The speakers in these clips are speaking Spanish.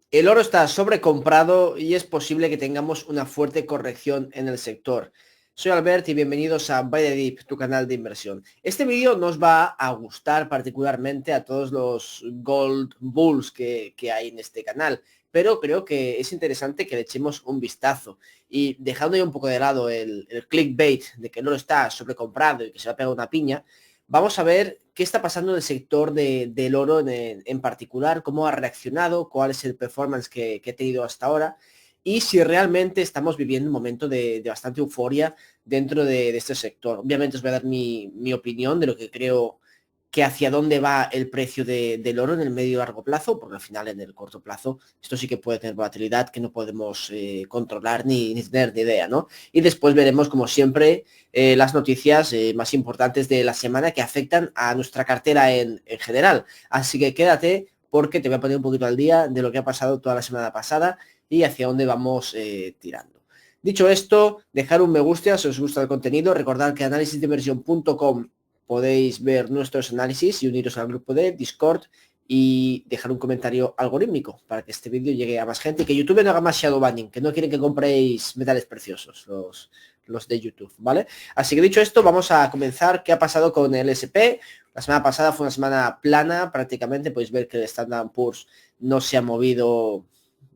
El oro está sobrecomprado y es posible que tengamos una fuerte corrección en el sector. Soy Albert y bienvenidos a Buy the Dip, tu canal de inversión. Este vídeo nos va a gustar particularmente a todos los Gold Bulls que hay en este canal, pero creo que es interesante que le echemos un vistazo. Y dejando ya un poco de lado el clickbait de que el oro está sobrecomprado y que se va a pegar una piña, vamos a ver qué está pasando en el sector del oro en particular, cómo ha reaccionado, cuál es el performance que ha tenido hasta ahora y si realmente estamos viviendo un momento de bastante euforia dentro de este sector. Obviamente os voy a dar mi opinión de lo que creo que hacia dónde va el precio del oro en el medio y largo plazo, porque al final en el corto plazo esto sí que puede tener volatilidad que no podemos controlar ni tener ni idea, ¿no? Y después veremos, como siempre, las noticias más importantes de la semana que afectan a nuestra cartera en general. Así que quédate porque te voy a poner un poquito al día de lo que ha pasado toda la semana pasada y hacia dónde vamos tirando. Dicho esto, dejar un me gusta si os gusta el contenido, recordad que análisisdeinversión.com podéis ver nuestros análisis y uniros al grupo de Discord y dejar un comentario algorítmico para que este vídeo llegue a más gente y que YouTube no haga más shadow banning, que no quieren que compréis metales preciosos los de YouTube, ¿vale? Así que dicho esto, vamos a comenzar. ¿Qué ha pasado con el SP? La semana pasada fue una semana plana, prácticamente podéis ver que el Standard Poor's no se ha movido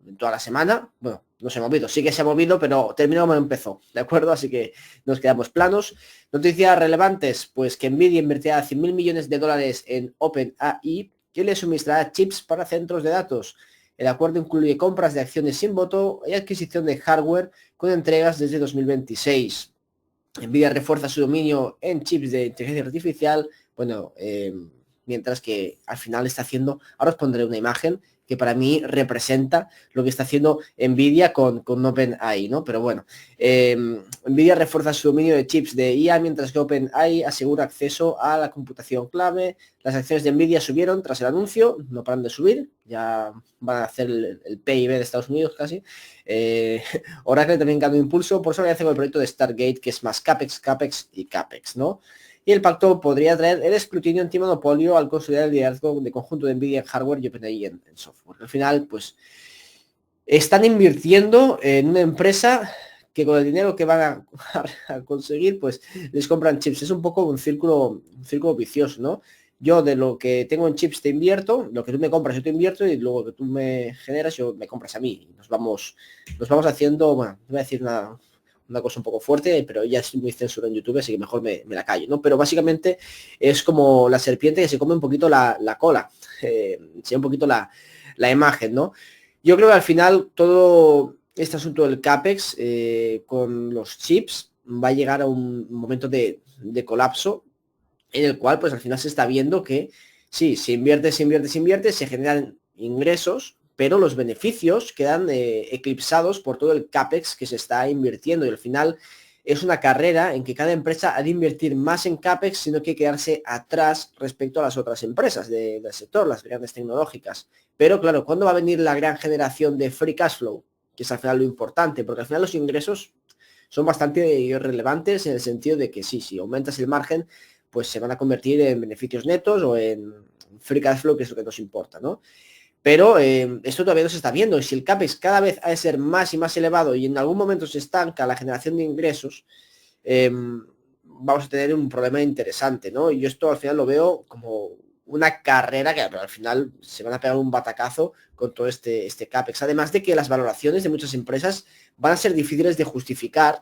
en toda la semana. Bueno, no se ha movido, sí que se ha movido, pero terminó como empezó, ¿de acuerdo? Así que nos quedamos planos. Noticias relevantes, pues que Nvidia invertirá 100.000 millones de dólares en OpenAI, que le suministrará chips para centros de datos. El acuerdo incluye compras de acciones sin voto y adquisición de hardware con entregas desde 2026. Nvidia refuerza su dominio en chips de inteligencia artificial, bueno, mientras que al final está haciendo, ahora os pondré una imagen que para mí representa lo que está haciendo Nvidia con OpenAI, ¿no? Pero bueno, Nvidia refuerza su dominio de chips de IA, mientras que OpenAI asegura acceso a la computación clave. Las acciones de Nvidia subieron tras el anuncio, no paran de subir, ya van a hacer el PIB de Estados Unidos casi. Oracle también ganó impulso por su alianza con el proyecto de Stargate, que es más CAPEX, CAPEX y CAPEX, ¿no? Y el pacto podría traer el escrutinio antimonopolio al consolidar el liderazgo de conjunto de Nvidia en hardware y OpenAI en software. Al final, pues, están invirtiendo en una empresa que con el dinero que van a conseguir, pues, les compran chips. Es un poco un círculo vicioso, ¿no? Yo de lo que tengo en chips te invierto, lo que tú me compras yo te invierto y luego que tú me generas yo me compras a mí. Nos vamos haciendo, bueno, voy a decir una cosa un poco fuerte, pero ya estoy muy censura en YouTube, así que mejor me la callo, ¿no? Pero básicamente es como la serpiente que se come un poquito la cola, sea un poquito la imagen, ¿no? Yo creo que al final todo este asunto del CAPEX con los chips va a llegar a un momento de colapso en el cual pues al final se está viendo que sí, se generan ingresos, pero los beneficios quedan eclipsados por todo el CAPEX que se está invirtiendo y al final es una carrera en que cada empresa ha de invertir más en CAPEX, sino que quedarse atrás respecto a las otras empresas del sector, las grandes tecnológicas. Pero claro, ¿cuándo va a venir la gran generación de free cash flow? Que es al final lo importante, porque al final los ingresos son bastante irrelevantes en el sentido de que sí, si aumentas el margen, pues se van a convertir en beneficios netos o en free cash flow, que es lo que nos importa, ¿no? Pero esto todavía no se está viendo y si el CAPEX cada vez ha de ser más y más elevado y en algún momento se estanca la generación de ingresos, vamos a tener un problema interesante, ¿no? Y yo esto al final lo veo como una carrera que al final se van a pegar un batacazo con todo este CAPEX. Además de que las valoraciones de muchas empresas van a ser difíciles de justificar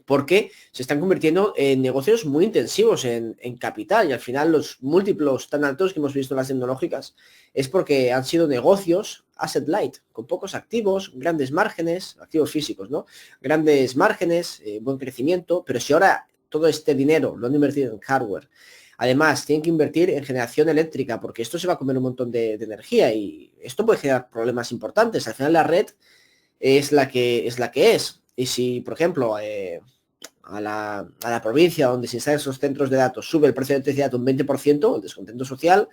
porque se están convirtiendo en negocios muy intensivos en capital y al final los múltiplos tan altos que hemos visto en las tecnológicas es porque han sido negocios asset light, con pocos activos, grandes márgenes, activos físicos, ¿no? Grandes márgenes, buen crecimiento, pero si ahora todo este dinero lo han invertido en hardware, además tienen que invertir en generación eléctrica porque esto se va a comer un montón de energía y esto puede generar problemas importantes. Al final la red es la que es. Y si, por ejemplo, a la provincia donde se instalan esos centros de datos sube el precio de electricidad un 20%, el descontento social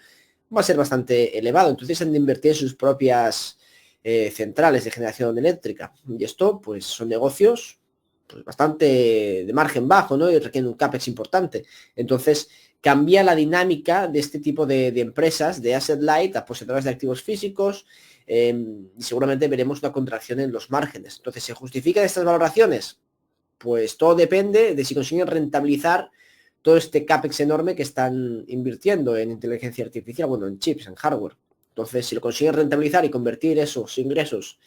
va a ser bastante elevado. Entonces han de invertir en sus propias centrales de generación eléctrica. Y esto, pues, son negocios pues, bastante de margen bajo, ¿no? Y requieren un CAPEX importante. Entonces, cambia la dinámica de este tipo de empresas, de asset light a poseedoras de activos físicos, y seguramente veremos una contracción en los márgenes. Entonces, ¿se justifican estas valoraciones? Pues todo depende de si consiguen rentabilizar todo este CAPEX enorme que están invirtiendo en inteligencia artificial, bueno, en chips, en hardware. Entonces, si lo consiguen rentabilizar y convertir esos ingresos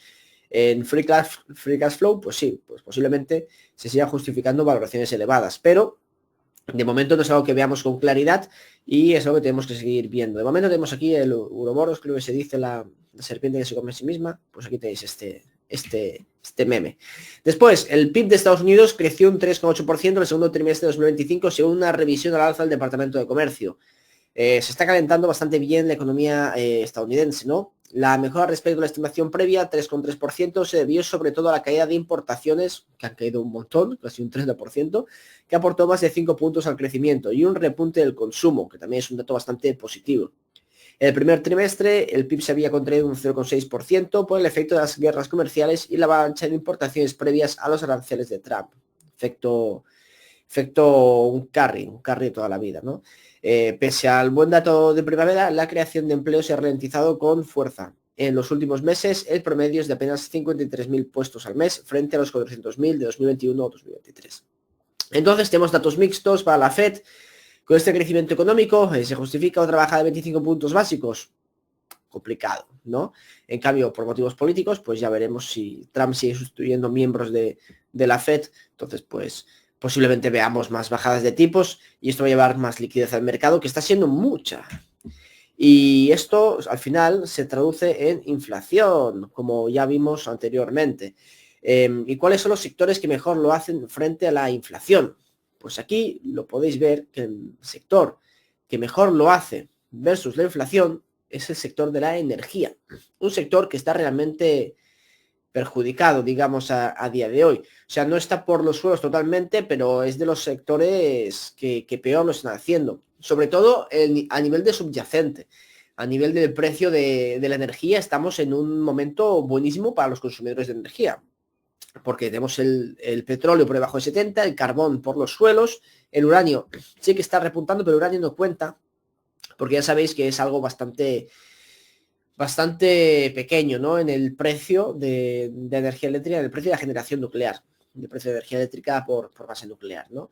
en free cash flow, pues sí, pues posiblemente se sigan justificando valoraciones elevadas, pero de momento no es algo que veamos con claridad y es algo que tenemos que seguir viendo. De momento tenemos aquí el Uroboros, creo que se dice la serpiente que se come a sí misma, pues aquí tenéis este meme. Después, el PIB de Estados Unidos creció un 3,8% en el segundo trimestre de 2025 según una revisión al alza del Departamento de Comercio. Se está calentando bastante bien la economía estadounidense, ¿no? La mejora respecto a la estimación previa, 3,3%, se debió sobre todo a la caída de importaciones, que han caído un montón, casi un 30%, que aportó más de 5 puntos al crecimiento, y un repunte del consumo, que también es un dato bastante positivo. En el primer trimestre, el PIB se había contraído un 0,6% por el efecto de las guerras comerciales y la avalancha de importaciones previas a los aranceles de Trump. Efecto un carry toda la vida, ¿no? Pese al buen dato de primavera, la creación de empleo se ha ralentizado con fuerza. En los últimos meses, el promedio es de apenas 53.000 puestos al mes, frente a los 400.000 de 2021 o 2023. Entonces, tenemos datos mixtos para la Fed. Con este crecimiento económico, ¿se justifica otra bajada de 25 puntos básicos? Complicado, ¿no? En cambio, por motivos políticos, pues ya veremos si Trump sigue sustituyendo miembros de la Fed. Entonces, pues posiblemente veamos más bajadas de tipos y esto va a llevar más liquidez al mercado, que está siendo mucha. Y esto al final se traduce en inflación, como ya vimos anteriormente. ¿Y cuáles son los sectores que mejor lo hacen frente a la inflación? Pues aquí lo podéis ver que el sector que mejor lo hace versus la inflación es el sector de la energía. Un sector que está realmente perjudicado, digamos, a día de hoy. O sea, no está por los suelos totalmente, pero es de los sectores que peor lo están haciendo. Sobre todo a nivel de subyacente. A nivel del precio de la energía, estamos en un momento buenísimo para los consumidores de energía. Porque tenemos el petróleo por debajo de 70, el carbón por los suelos, el uranio sí que está repuntando, pero el uranio no cuenta, porque ya sabéis que es algo bastante pequeño, ¿no? En el precio de energía eléctrica, en el precio de la generación nuclear, el precio de energía eléctrica por base nuclear, ¿no?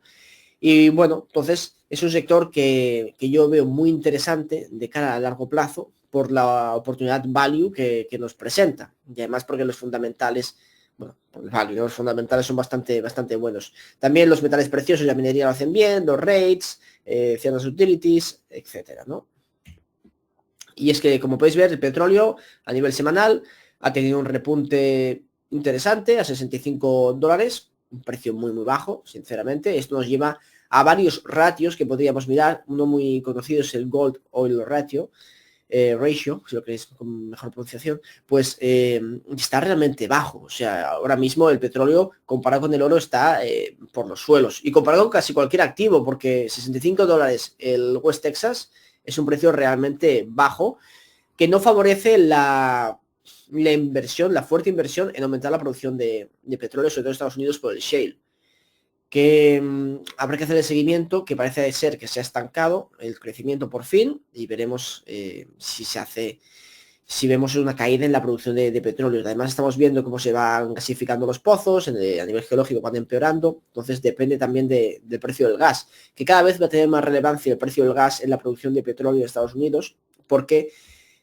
Y bueno, entonces es un sector que yo veo muy interesante de cara a largo plazo por la oportunidad value que nos presenta. Y además porque los fundamentales, bueno, por el value, ¿no? Los fundamentales son bastante buenos. También los metales preciosos y la minería lo hacen bien, los rates, ciertas utilities, etcétera, ¿no? Y es que, como podéis ver, el petróleo a nivel semanal ha tenido un repunte interesante a $65, un precio muy bajo, sinceramente. Esto nos lleva a varios ratios que podríamos mirar. Uno muy conocido es el Gold Oil Ratio, si lo queréis con mejor pronunciación, pues está realmente bajo. O sea, ahora mismo el petróleo comparado con el oro está por los suelos. Y comparado con casi cualquier activo, porque $65 el West Texas es un precio realmente bajo que no favorece la inversión, la fuerte inversión en aumentar la producción de petróleo, sobre todo en Estados Unidos por el shale. Que habrá que hacer el seguimiento, que parece ser que se ha estancado el crecimiento por fin, y veremos si vemos una caída en la producción de petróleo. Además estamos viendo cómo se van gasificando los pozos, a nivel geológico van empeorando, entonces depende también del precio del gas, que cada vez va a tener más relevancia el precio del gas en la producción de petróleo de Estados Unidos, porque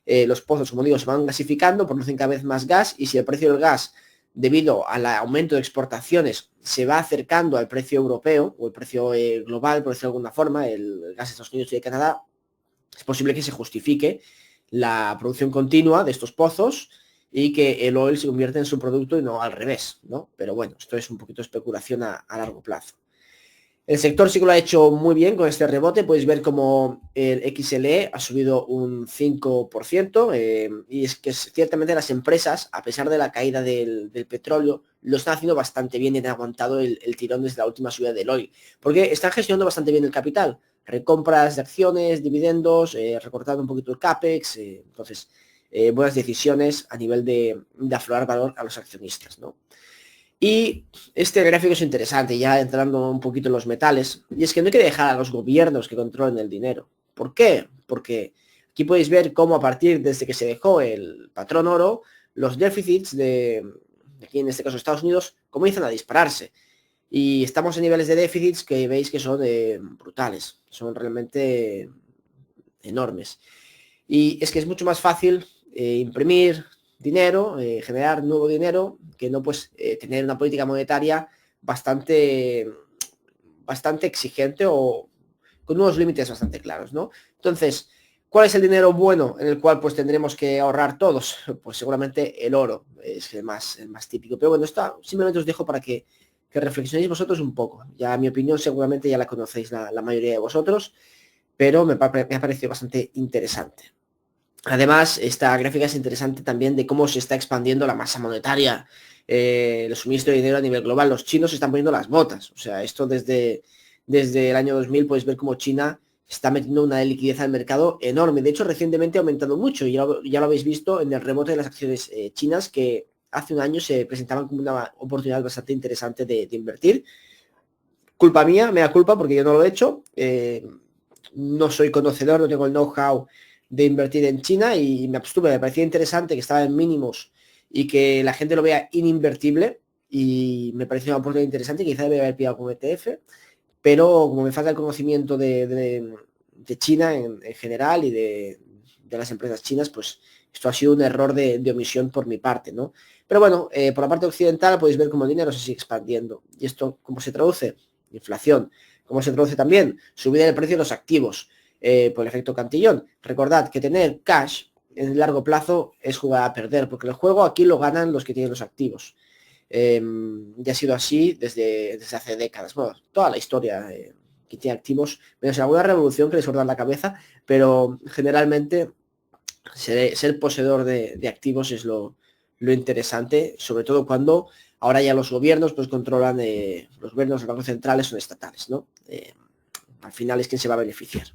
los pozos, como digo, se van gasificando, producen cada vez más gas, y si el precio del gas, debido al aumento de exportaciones, se va acercando al precio europeo, o el precio global, por decirlo de alguna forma, el gas de Estados Unidos y de Canadá, es posible que se justifique la producción continua de estos pozos y que el oil se convierta en su producto y no al revés, ¿no? Pero bueno, esto es un poquito de especulación a largo plazo. El sector sí que lo ha hecho muy bien con este rebote. Podéis ver como el XLE ha subido un 5%, y es que ciertamente las empresas, a pesar de la caída del petróleo, lo están haciendo bastante bien y han aguantado el tirón desde la última subida del oil, porque están gestionando bastante bien el capital, recompras de acciones, dividendos, recortando un poquito el CAPEX, entonces buenas decisiones a nivel de aflorar valor a los accionistas, ¿no? Y este gráfico es interesante, ya entrando un poquito en los metales, y es que no hay que dejar a los gobiernos que controlen el dinero. ¿Por qué? Porque aquí podéis ver cómo a partir desde que se dejó el patrón oro, los déficits de aquí en este caso Estados Unidos comienzan a dispararse. Y estamos en niveles de déficits que veis que son brutales, son realmente enormes. Y es que es mucho más fácil imprimir dinero, generar nuevo dinero, que no pues tener una política monetaria bastante exigente o con unos límites bastante claros, ¿no? Entonces, ¿cuál es el dinero bueno en el cual pues tendremos que ahorrar todos? Pues seguramente el oro es el más típico. Pero bueno, está, simplemente os dejo para que reflexionéis vosotros un poco. Ya mi opinión seguramente ya la conocéis la mayoría de vosotros, pero me ha parecido bastante interesante. Además, esta gráfica es interesante también de cómo se está expandiendo la masa monetaria, el suministro de dinero a nivel global. Los chinos se están poniendo las botas. O sea, esto desde el año 2000 podéis ver cómo China está metiendo una liquidez al mercado enorme. De hecho, recientemente ha aumentado mucho. Ya lo habéis visto en el rebote de las acciones chinas, que hace un año se presentaban como una oportunidad bastante interesante de invertir. Culpa mía, me da culpa porque yo no lo he hecho. No soy conocedor, no tengo el know-how de invertir en China y me abstuve. Me parecía interesante que estaba en mínimos y que la gente lo vea ininvertible y me pareció una oportunidad interesante. Quizá debería haber pillado con ETF, pero como me falta el conocimiento de China en general y de las empresas chinas, pues esto ha sido un error de omisión por mi parte, ¿no? Pero bueno, por la parte occidental podéis ver cómo el dinero se sigue expandiendo. ¿Y esto cómo se traduce? Inflación. ¿Cómo se traduce también? Subida del precio de los activos por el efecto Cantillón. Recordad que tener cash en el largo plazo es jugar a perder, porque el juego aquí lo ganan los que tienen los activos. Ya ha sido así desde hace décadas. Bueno, toda la historia que tiene activos, menos en alguna revolución que les cortan la cabeza, pero generalmente ser poseedor de activos es lo interesante, sobre todo cuando ahora ya los gobiernos pues controlan, los gobiernos, los bancos centrales son estatales, ¿no? Al final es quien se va a beneficiar.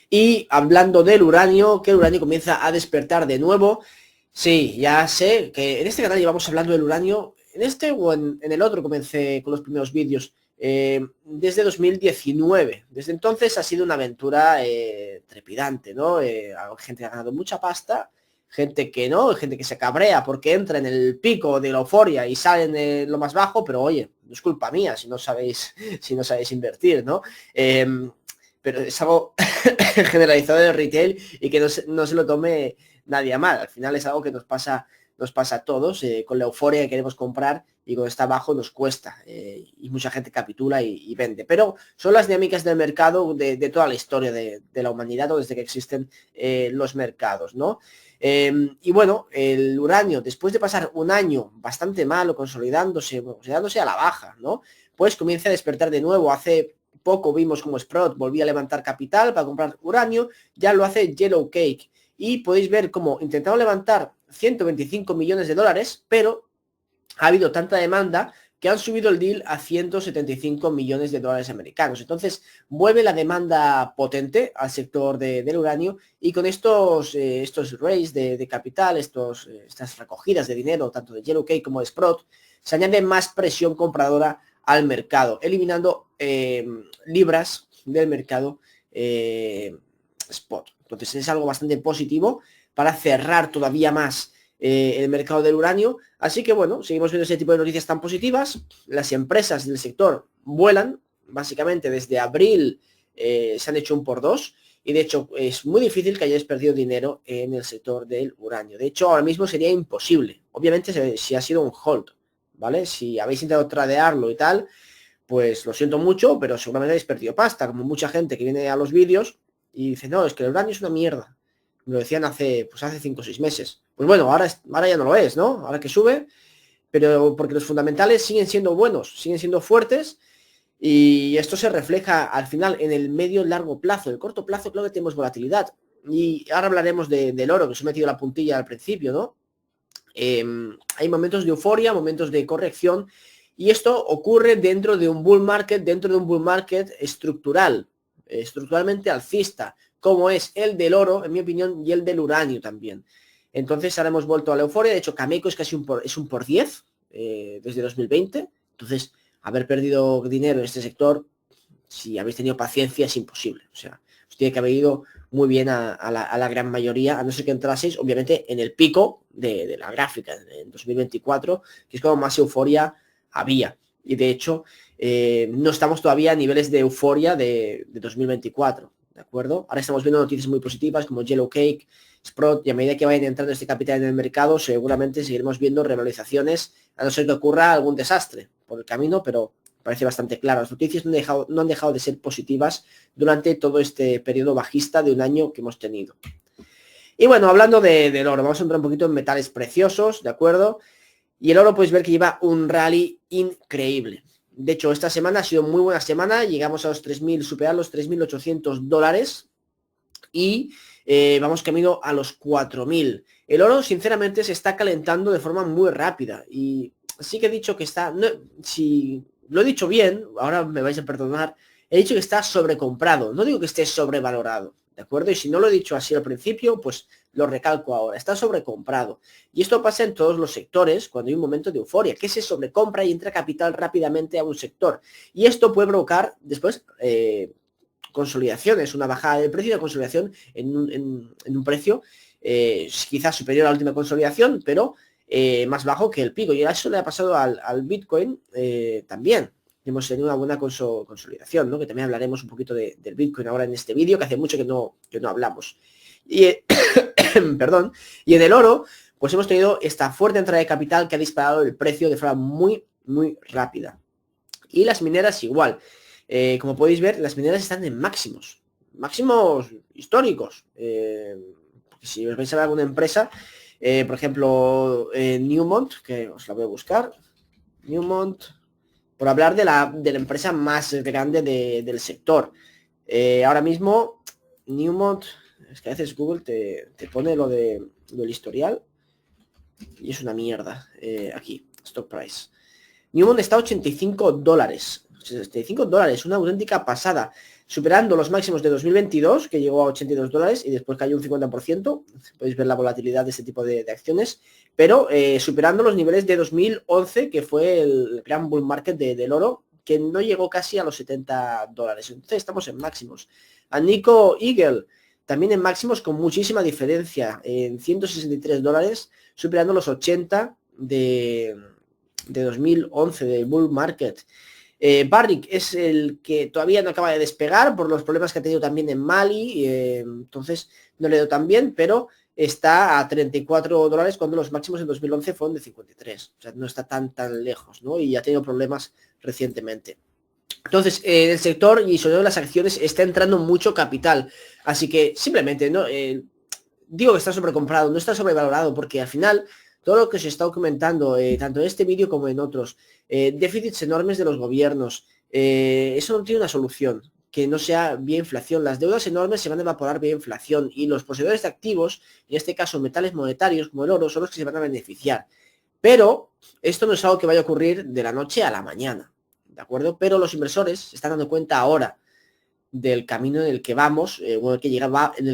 Y hablando del uranio, que el uranio comienza a despertar de nuevo. Sí, ya sé que en este canal llevamos hablando del uranio, en este o en el otro comencé con los primeros vídeos, desde 2019. Desde entonces ha sido una aventura trepidante, ¿no? Gente que ha ganado mucha pasta, gente que no, gente que se cabrea porque entra en el pico de la euforia y sale en lo más bajo, pero oye, no es culpa mía si no sabéis, si no sabéis invertir, ¿no? Pero es algo generalizado del retail y que no se lo tome nadie a mal. Al final es algo que nos pasa a todos, con la euforia que queremos comprar y cuando está abajo nos cuesta y mucha gente capitula y vende. Pero son las dinámicas del mercado de toda la historia de la humanidad o desde que existen los mercados, ¿no? Y bueno, el uranio, después de pasar un año bastante malo, consolidándose a la baja, ¿no? Pues comienza a despertar de nuevo. Hace poco vimos como Sprott volvía a levantar capital para comprar uranio, ya lo hace Yellow Cake. Y podéis ver cómo intentaron levantar 125 millones de dólares, pero ha habido tanta demanda que han subido el deal a 175 millones de dólares americanos. Entonces, vuelve la demanda potente al sector del uranio y con estos raise de capital, estas recogidas de dinero, tanto de Yellow Cake como de Sprott, se añade más presión compradora al mercado, eliminando libras del mercado spot. Entonces es algo bastante positivo para cerrar todavía más el mercado del uranio. Así que bueno, seguimos viendo ese tipo de noticias tan positivas. Las empresas del sector vuelan. Básicamente desde abril se han hecho un por dos. Y de hecho es muy difícil que hayáis perdido dinero en el sector del uranio. De hecho ahora mismo sería imposible. Obviamente si ha sido un hold, ¿vale? Si habéis intentado tradearlo y tal, pues lo siento mucho, pero seguramente habéis perdido pasta, como mucha gente que viene a los vídeos y dice, no, es que el uranio es una mierda. Me lo decían hace 5 o 6 meses. Pues bueno, ahora ya no lo es, ¿no? Ahora que sube, pero porque los fundamentales siguen siendo buenos, siguen siendo fuertes y esto se refleja al final en el medio y largo plazo. El corto plazo creo que tenemos volatilidad. Y ahora hablaremos del oro, que os he metido la puntilla al principio, ¿no? Hay momentos de euforia, momentos de corrección y esto ocurre dentro de un bull market estructural, estructuralmente alcista, como es el del oro, en mi opinión, y el del uranio también. Entonces ahora hemos vuelto a la euforia. De hecho, Cameco es casi un por 10. desde 2020. Entonces, haber perdido dinero en este sector, si habéis tenido paciencia, es imposible. O sea, os tiene que haber ido muy bien a la gran mayoría, a no ser que entraseis, obviamente, en el pico de la gráfica, en 2024, que es como más euforia había. Y de hecho, no estamos todavía a niveles de euforia de 2024, ¿de acuerdo? Ahora estamos viendo noticias muy positivas como Yellowcake, Sprott, y a medida que vayan entrando este capital en el mercado, seguramente seguiremos viendo revalorizaciones, a no ser que ocurra algún desastre por el camino, pero parece bastante claro. Las noticias no han dejado de ser positivas durante todo este periodo bajista de un año que hemos tenido. Y bueno, hablando del oro, vamos a entrar un poquito en metales preciosos, ¿de acuerdo? Y el oro podéis ver que lleva un rally increíble. De hecho, esta semana ha sido muy buena semana, llegamos a los 3.000, superar los $3.800 y vamos camino a los 4.000. El oro, sinceramente, se está calentando de forma muy rápida y sí que he dicho que está, no, si lo he dicho bien, ahora me vais a perdonar, he dicho que está sobrecomprado, no digo que esté sobrevalorado, ¿de acuerdo? Y si no lo he dicho así al principio, pues lo recalco ahora, está sobrecomprado. Y esto pasa en todos los sectores cuando hay un momento de euforia, que se sobrecompra y entra capital rápidamente a un sector. Y esto puede provocar después consolidaciones, una bajada del precio de consolidación en un precio quizás superior a la última consolidación, pero más bajo que el pico. Y eso le ha pasado al Bitcoin también. Hemos tenido una buena consolidación, ¿no? Que también hablaremos un poquito del Bitcoin ahora en este vídeo, que hace mucho que no hablamos. Y, perdón, y en el oro, pues hemos tenido esta fuerte entrada de capital que ha disparado el precio de forma muy, muy rápida. Y las mineras igual. Como podéis ver, las mineras están en máximos históricos. Si os vais a ver alguna empresa, por ejemplo, Newmont, que os la voy a buscar, Newmont, por hablar de la empresa más grande del sector. Ahora mismo, Newmont, es que a veces Google te pone lo del historial y es una mierda. Aquí, stock price. Newmont está a $85. $65, una auténtica pasada, superando los máximos de 2022, que llegó a $82 y después cayó un 50%. Podéis ver la volatilidad de este tipo de acciones, pero superando los niveles de 2011, que fue el gran bull market del oro, que no llegó casi a los $70. Entonces estamos en máximos. A Nico Eagle, también en máximos con muchísima diferencia, en $163, superando los 80 de 2011, del bull market. Barrick es el que todavía no acaba de despegar por los problemas que ha tenido también en Mali, entonces no le doy tan bien, pero está a $34 cuando los máximos en 2011 fueron de 53, o sea, no está tan lejos, ¿no? Y ha tenido problemas recientemente. Entonces, en el sector y sobre todo en las acciones está entrando mucho capital, así que simplemente, ¿no? Digo que está sobrecomprado, no está sobrevalorado, porque al final todo lo que se está documentando, tanto en este vídeo como en otros, déficits enormes de los gobiernos, eso no tiene una solución que no sea vía inflación. Las deudas enormes se van a evaporar vía inflación y los poseedores de activos, en este caso metales monetarios como el oro, son los que se van a beneficiar. Pero esto no es algo que vaya a ocurrir de la noche a la mañana, ¿de acuerdo? Pero los inversores se están dando cuenta ahora del camino en el que vamos, en el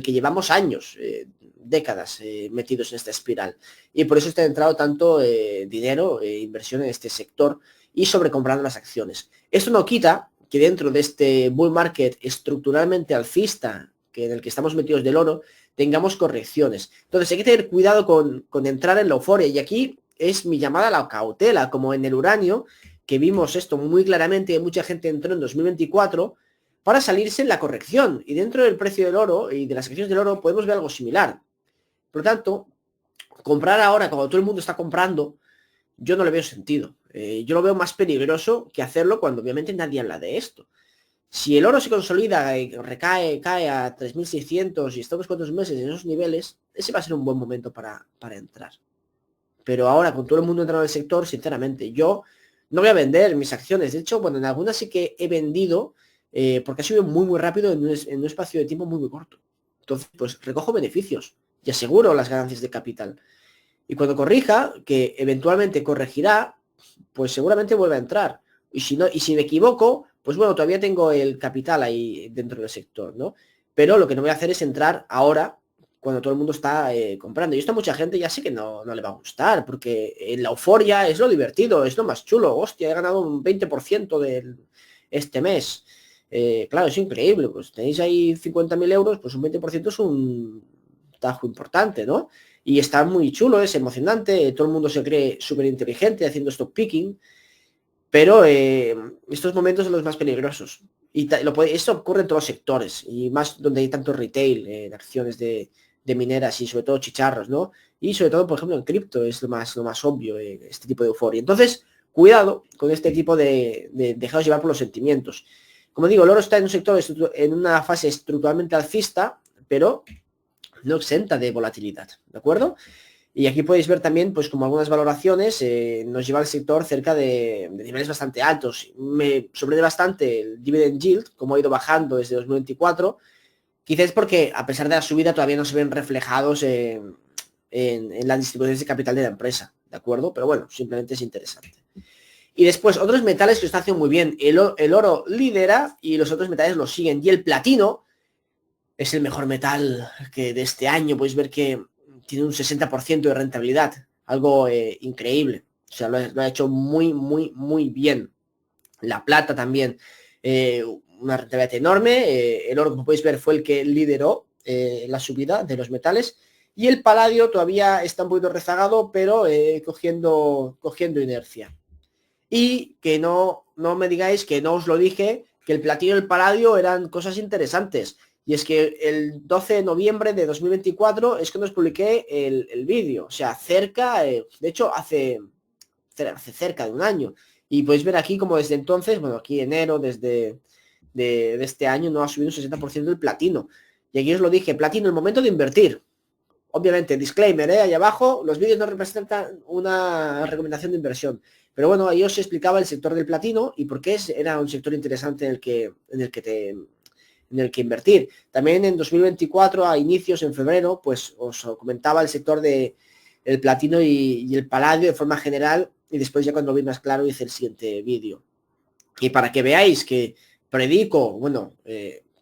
que llevamos años, décadas metidos en esta espiral. Y por eso está entrado tanto dinero, inversión en este sector y sobrecomprando las acciones. Esto no quita que dentro de este bull market estructuralmente alcista, que en el que estamos metidos del oro, tengamos correcciones. Entonces hay que tener cuidado con entrar en la euforia. Y aquí es mi llamada a la cautela, como en el uranio, que vimos esto muy claramente, mucha gente entró en 2024 para salirse en la corrección. Y dentro del precio del oro y de las acciones del oro podemos ver algo similar. Por lo tanto, comprar ahora cuando todo el mundo está comprando, yo no le veo sentido. Yo lo veo más peligroso que hacerlo cuando obviamente nadie habla de esto. Si el oro se consolida y cae a 3.600 y está unos cuantos meses en esos niveles, ese va a ser un buen momento para entrar. Pero ahora, con todo el mundo entrando en el sector, sinceramente, yo no voy a vender mis acciones. De hecho, bueno, en algunas sí que he vendido porque ha subido muy, muy rápido en un espacio de tiempo muy, muy corto. Entonces, pues recojo beneficios y aseguro las ganancias de capital. Y cuando corrija, que eventualmente corregirá, pues seguramente vuelve a entrar. Y si no, y si me equivoco, pues bueno, todavía tengo el capital ahí dentro del sector, ¿no? Pero lo que no voy a hacer es entrar ahora cuando todo el mundo está comprando. Y esto a mucha gente ya sé que no le va a gustar, porque la euforia es lo divertido, es lo más chulo. Hostia, he ganado un 20% este mes. Claro, es increíble. Pues tenéis ahí 50.000 euros, pues un 20% es un tajo importante, ¿no? Y está muy chulo, es emocionante, todo el mundo se cree súper inteligente haciendo stock picking, pero estos momentos son los más peligrosos. Y esto ocurre en todos los sectores, y más donde hay tanto retail, de acciones de mineras y sobre todo chicharros, ¿no? Y sobre todo, por ejemplo, en cripto es lo más obvio, este tipo de euforia. Entonces, cuidado con este tipo de dejaros llevar por los sentimientos. Como digo, el oro está en un sector, en una fase estructuralmente alcista, pero no exenta de volatilidad, ¿de acuerdo? Y aquí podéis ver también, pues como algunas valoraciones nos lleva al sector cerca de niveles bastante altos. Me sorprende bastante el dividend yield, como ha ido bajando desde 2024. Quizás porque a pesar de la subida todavía no se ven reflejados en las distribuciones de capital de la empresa, ¿de acuerdo? Pero bueno, simplemente es interesante. Y después, otros metales que lo están haciendo muy bien. El oro lidera y los otros metales lo siguen. Y el platino es el mejor metal que de este año. Podéis ver que tiene un 60% de rentabilidad. Algo increíble. O sea, lo ha hecho muy bien. La plata también, una rentabilidad enorme. El oro, como podéis ver, fue el que lideró la subida de los metales. Y el paladio todavía está un poquito rezagado, pero cogiendo inercia. Y que no me digáis que no os lo dije, que el platino y el paladio eran cosas interesantes. Y es que el 12 de noviembre de 2024 es cuando os publiqué el vídeo. O sea, cerca, de hecho, hace cerca de un año. Y podéis ver aquí como desde entonces, bueno, aquí enero, desde de este año, no ha subido un 60% el platino. Y aquí os lo dije, platino, el momento de invertir. Obviamente, disclaimer, ahí abajo, los vídeos no representan una recomendación de inversión. Pero bueno, ahí os explicaba el sector del platino y por qué era un sector interesante en el que invertir. También en 2024, a inicios, en febrero, pues os comentaba el sector de el platino y el paladio de forma general, y después ya cuando lo vi más claro hice el siguiente vídeo. Y para que veáis que predico, bueno,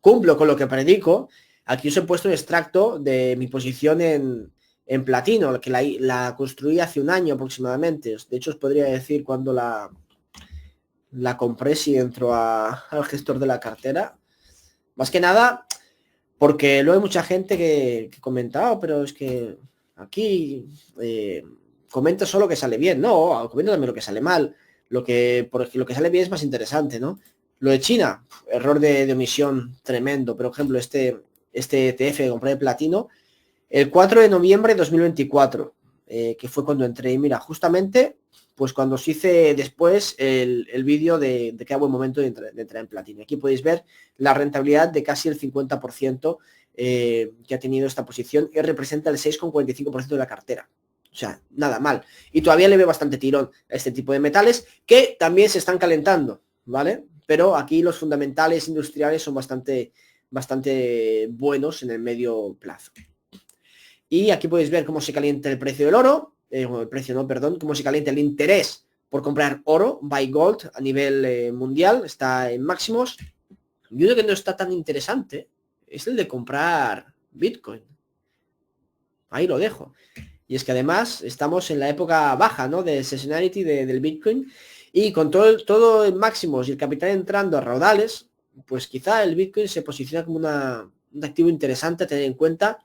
cumplo con lo que predico, aquí os he puesto un extracto de mi posición en platino, que la construí hace un año aproximadamente. De hecho, os podría decir cuando la compré si entro al gestor de la cartera. Más que nada, porque luego hay mucha gente que comenta, pero es que aquí comenta solo que sale bien. No, comenta también lo que sale mal. Lo que sale bien es más interesante, ¿no? Lo de China, error de omisión tremendo. Por ejemplo, este ETF que compré de platino, el 4 de noviembre de 2024, que fue cuando entré. Y mira, justamente, pues cuando os hice después el vídeo de que era buen momento de entrar en platino. Aquí podéis ver la rentabilidad de casi el 50% que ha tenido esta posición y representa el 6,45% de la cartera. O sea, nada mal. Y todavía le veo bastante tirón a este tipo de metales que también se están calentando, ¿vale? Pero aquí los fundamentales industriales son bastante buenos en el medio plazo. Y aquí podéis ver cómo se calienta el precio del oro, cómo se calienta el interés por comprar oro, buy gold, a nivel mundial, está en máximos. Y uno que no está tan interesante es el de comprar Bitcoin. Ahí lo dejo. Y es que además estamos en la época baja, ¿no? De seasonality del Bitcoin. Y con todo en máximos y el capital entrando a raudales, pues quizá el Bitcoin se posiciona como un activo interesante a tener en cuenta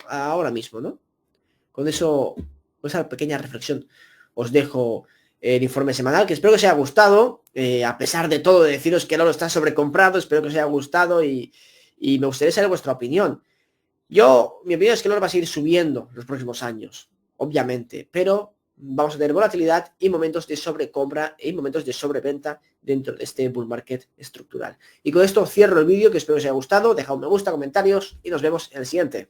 ahora mismo, ¿no? Con eso, con esa pequeña reflexión, os dejo el informe semanal, que espero que os haya gustado, a pesar de todo, de deciros que el oro está sobrecomprado, espero que os haya gustado y me gustaría saber vuestra opinión. Mi opinión es que el oro va a seguir subiendo los próximos años, obviamente, pero vamos a tener volatilidad y momentos de sobrecompra y momentos de sobreventa dentro de este bull market estructural. Y con esto cierro el vídeo, que espero que os haya gustado, dejad un me gusta, comentarios y nos vemos en el siguiente.